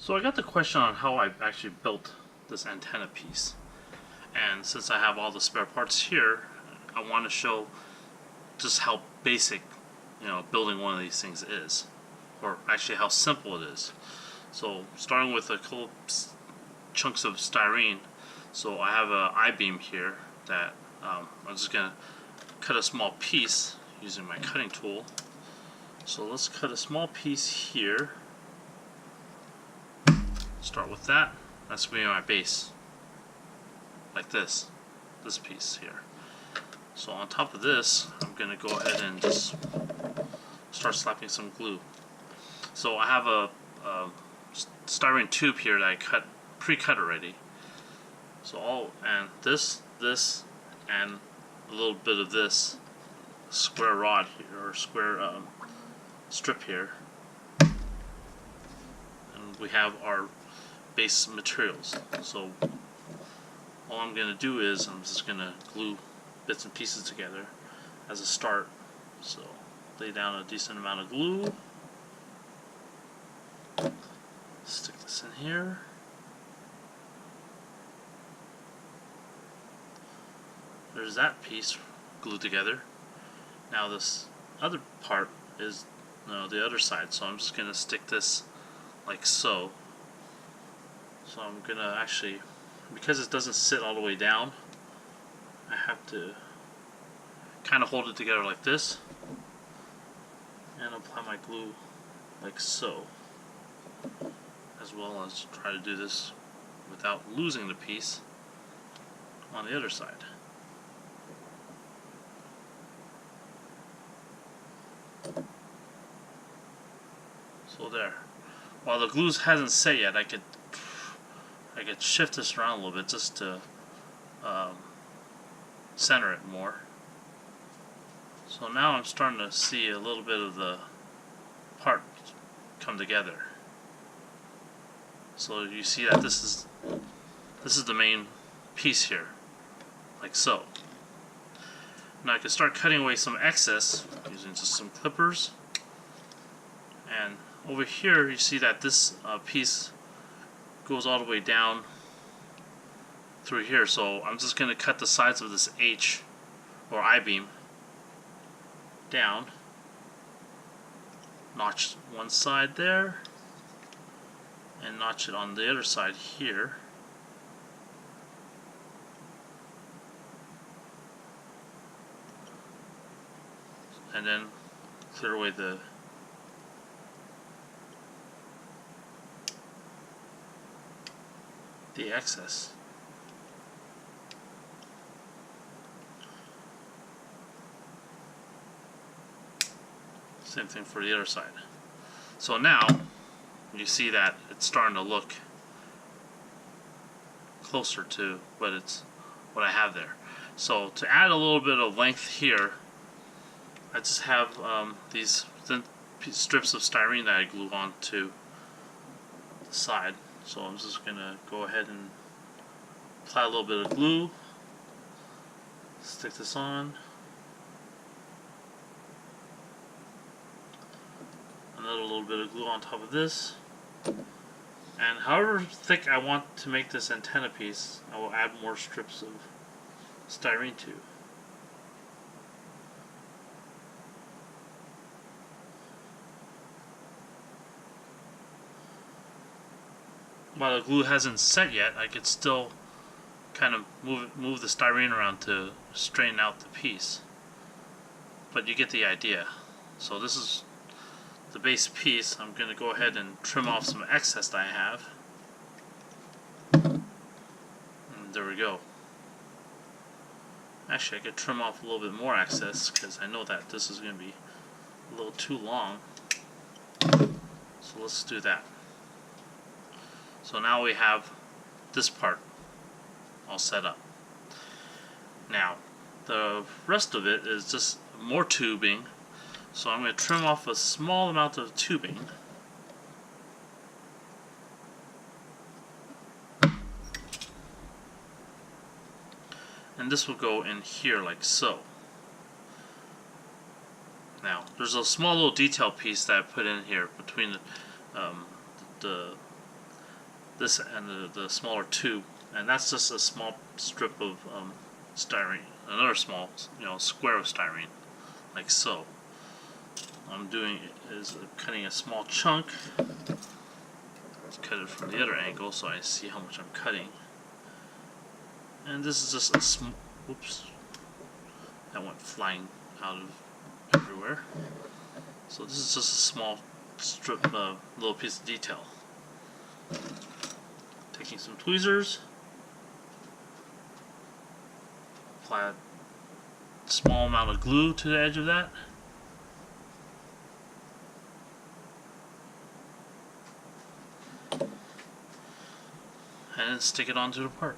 So I got the question on how I actually built this antenna piece, and since I have all the spare parts here, I want to show just how basic, building one of these things is, or actually how simple it is. So starting with a couple chunks of styrene. So I have an I-beam here that I'm just gonna cut a small piece using my cutting tool. So let's cut a small piece here. Start with that. That's going to be my base, like this piece here. So on top of this, I'm going to go ahead and just start slapping some glue. So I have a styrene tube here that I pre-cut already. So this, and a little bit of this square rod here, or square strip here, and we have our base materials. So all I'm going to do is I'm just going to glue bits and pieces together as a start. So lay down a decent amount of glue, stick this in here, there's that piece glued together. Now this other part is the other side, so I'm just going to stick this like so. So I'm going to actually, because it doesn't sit all the way down, I have to kind of hold it together like this and apply my glue like so, as well as try to do this without losing the piece on the other side. So there. While the glue hasn't set yet, I could shift this around a little bit just to center it more. So now I'm starting to see a little bit of the part come together. So you see that this is the main piece here, like so. Now I can start cutting away some excess using just some clippers. And over here you see that this piece goes all the way down through here, so I'm just going to cut the sides of this H or I-beam down, notch one side there, and notch it on the other side here. And then clear away the excess. Same thing for the other side. So now you see that it's starting to look closer to what I have there. So to add a little bit of length here, I just have these thin strips of styrene that I glue onto the side. So I'm just going to go ahead and apply a little bit of glue, stick this on, another little bit of glue on top of this, and however thick I want to make this antenna piece, I will add more strips of styrene to. While the glue hasn't set yet, I could still kind of move the styrene around to straighten out the piece. But you get the idea. So this is the base piece. I'm going to go ahead and trim off some excess that I have. And there we go. Actually, I could trim off a little bit more excess because I know that this is going to be a little too long. So let's do that. So now we have this part all set up. Now the rest of it is just more tubing, so I'm going to trim off a small amount of tubing. And this will go in here like so. Now there's a small little detail piece that I put in here between the this and the smaller tube, and that's just a small strip of styrene, another small square of styrene, like so. What I'm doing is cutting a small chunk. Let's cut it from the other angle so I see how much I'm cutting. And this is just a whoops, that went flying out of everywhere. So this is just a small strip, little piece of detail. Taking some tweezers, apply a small amount of glue to the edge of that. And then stick it onto the part.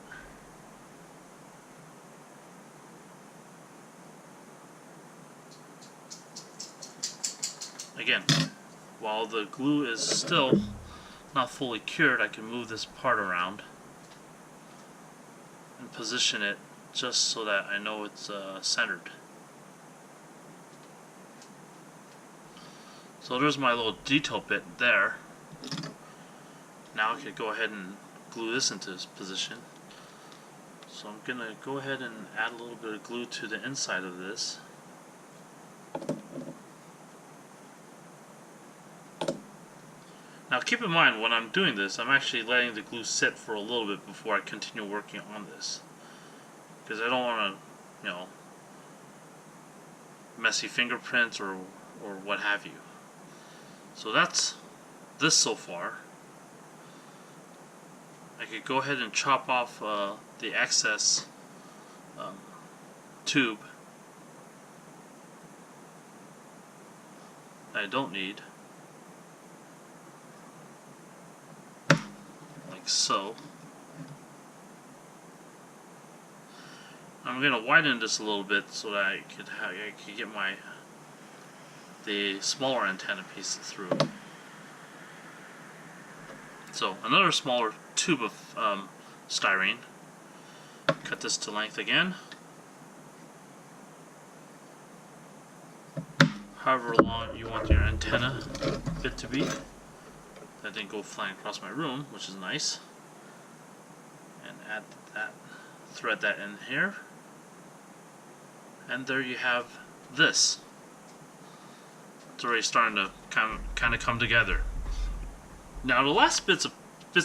Again, while the glue is still not fully cured, I can move this part around and position it just so that I know it's centered. So there's my little detail bit there. Now I could go ahead and glue this into this position. So I'm going to go ahead and add a little bit of glue to the inside of this. Now keep in mind, when I'm doing this, I'm actually letting the glue sit for a little bit before I continue working on this, because I don't want to, messy fingerprints or what have you. So that's this so far. I could go ahead and chop off the excess tube that I don't need. So I'm going to widen this a little bit so that I could get the smaller antenna pieces through. So another smaller tube of styrene. Cut this to length again. However long you want your antenna bit to be. That didn't go flying across my room, which is nice. And add that, thread that in here. And there you have this. It's already starting to kind of come together. Now the last bits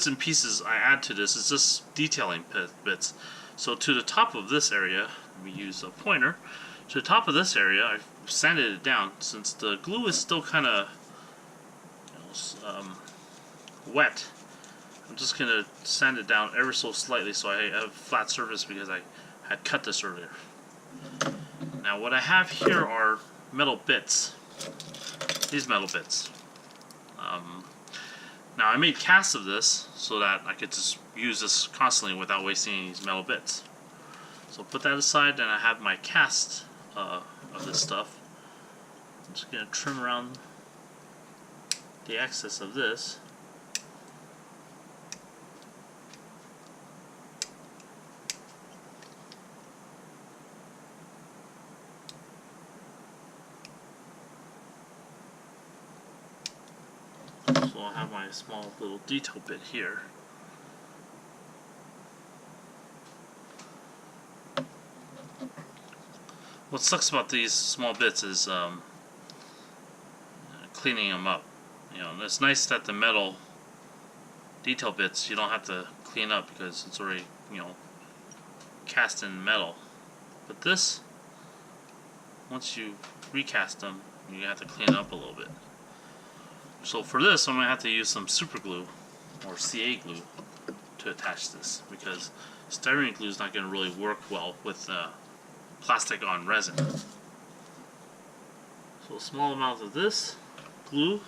and pieces I add to this is just detailing bits. So to the top of this area, let me use a pointer. To the top of this area, I've sanded it down since the glue is still kind of wet. I'm just going to sand it down ever so slightly so I have a flat surface because I had cut this earlier. Now what I have here are metal bits. These metal bits. Now I made casts of this so that I could just use this constantly without wasting these metal bits. So put that aside, and I have my cast of this stuff. I'm just going to trim around the excess of this. So I'll have my small little detail bit here. What sucks about these small bits is cleaning them up. It's nice that the metal detail bits you don't have to clean up because it's already cast in metal. But this, once you recast them, you have to clean it up a little bit. So for this, I'm going to have to use some super glue or CA glue to attach this, because styrene glue is not going to really work well with plastic on resin. So a small amount of this glue.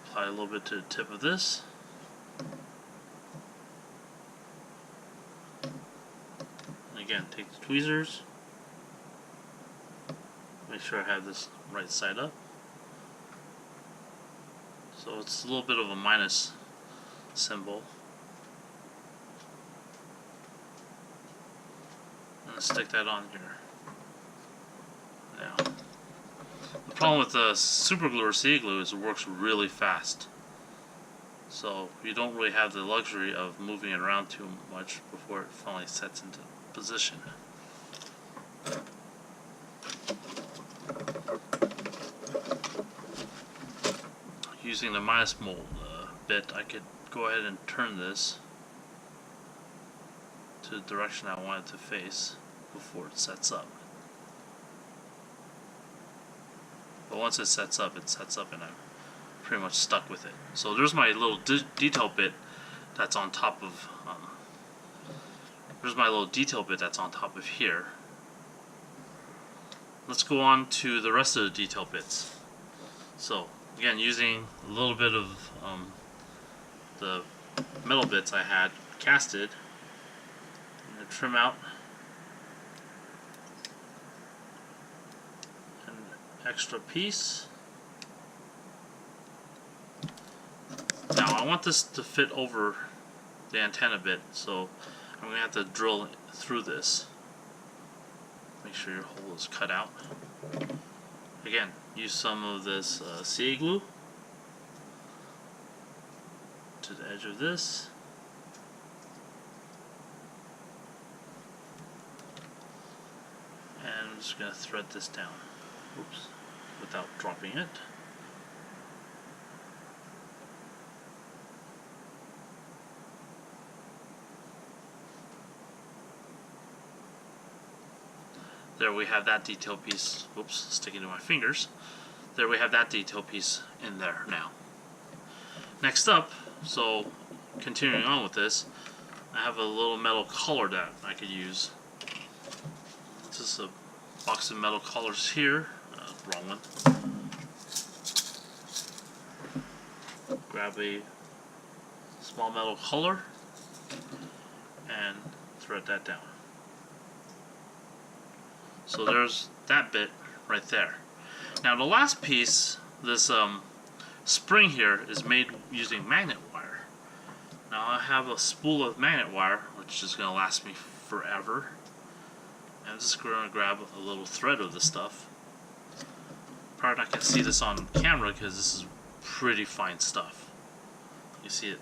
Apply a little bit to the tip of this. And again, take the tweezers. Make sure I have this right side up. So it's a little bit of a minus symbol. And stick that on here. Now, the problem with super glue or sea glue is it works really fast. So you don't really have the luxury of moving it around too much before it finally sets into position. Using the minus mold bit, I could go ahead and turn this to the direction I want it to face before it sets up. But once it sets up and I'm pretty much stuck with it. So there's my little detail bit that's on top of here. Let's go on to the rest of the detail bits. So again, using a little bit of the metal bits I had casted, I'm going to trim out an extra piece. Now I want this to fit over the antenna bit, so I'm going to have to drill through this. Make sure your hole is cut out. Again, use some of this CA glue to the edge of this. And I'm just going to thread this down. Oops, without dropping it. There we have that detail piece. Oops, sticking to my fingers. There we have that detail piece in there now. Next up, so continuing on with this, I have a little metal collar that I could use. This is a box of metal collars here. Wrong one. Grab a small metal collar and thread that down. So there's that bit right there. Now the last piece, this spring here, is made using magnet wire. Now I have a spool of magnet wire, which is going to last me forever. And I'm just going to grab a little thread of this stuff. Probably not going to see this on camera because this is pretty fine stuff. You see it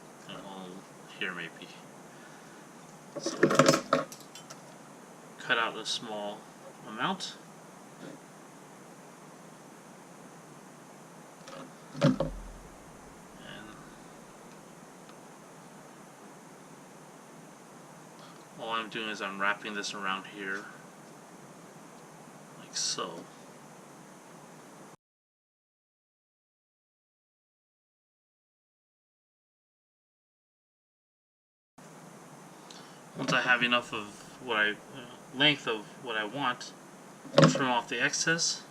here maybe. So cut out a small amount. And all I'm doing is I'm wrapping this around here like so. Once I have enough of what length of what I want, trim off the excess.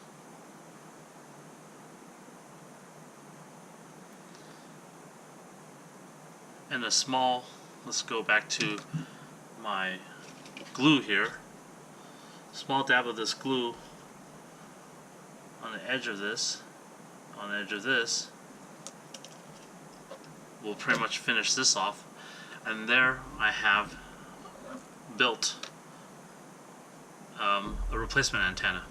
And a small, let's go back to my glue here. Small dab of this glue on the edge of this, will pretty much finish this off. And there I have built a replacement antenna.